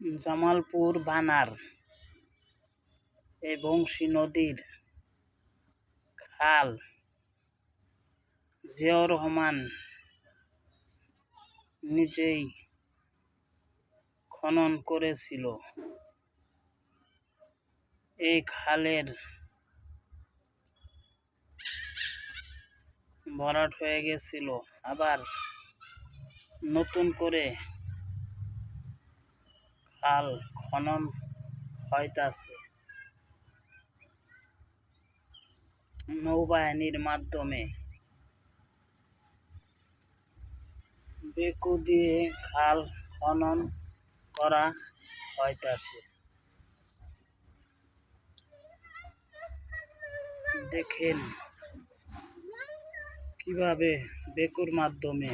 জামালপুর বানার এই বংশী নদীর খাল জিয়াউর রহমান নিজেই খনন করেছিল। এই খালের ভরাট হয়ে গেছিল, আবার নতুন করে খাল খনন হইতাছে নৌবাহিনীর মাধ্যমে। বেকু দিয়ে খাল খনন করা হইতাছে। দেখেন কিভাবে বেকুর মাধ্যমে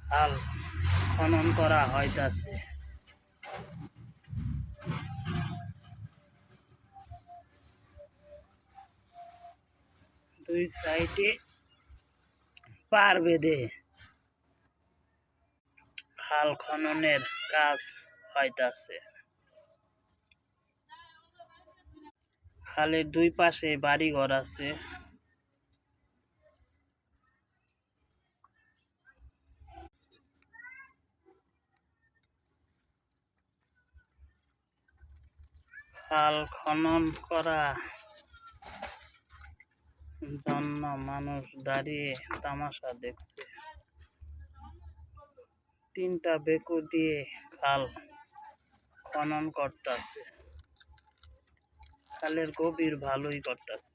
খাল খনন করা হইতাছে। দুই সাইডে পার বেঁধে খাল খননের কাজ হইতাছে। খালের দুই পাশে বাড়িঘর আছে। খাল খনন করা জন্য মানুষ দাঁড়িয়ে তামাশা দেখছে। তিনটা বেকু দিয়ে খাল খনন করতেছে। খালের গভীর ভালোই করতেছে।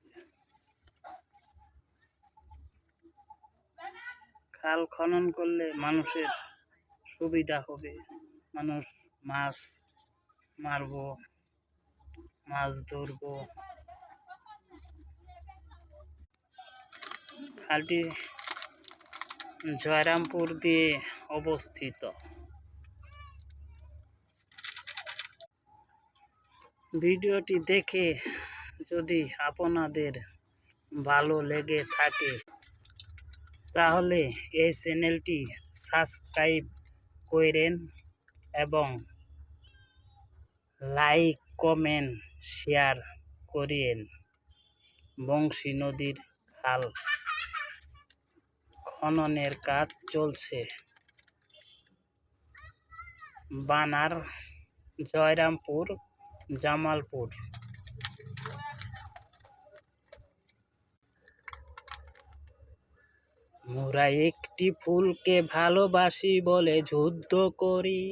খাল খনন করলে মানুষের সুবিধা হবে। মানুষ মাছ মারবো, মাছ ধরবো। খালটি জয়রামপুর দিয়ে অবস্থিত। ভিডিওটি দেখে যদি আপনাদের ভালো লেগে থাকে তাহলে এই চ্যানেলটি সাবস্ক্রাইব করেন এবং লাইক কমেন্ট শেয়ার করেন। বংশী নদীর খাল খননের কাজ চলছে বানার, জয়রামপুর, জামালপুর। মোরা একটি ফুলকে ভালোবাসি বলে যুদ্ধ করি।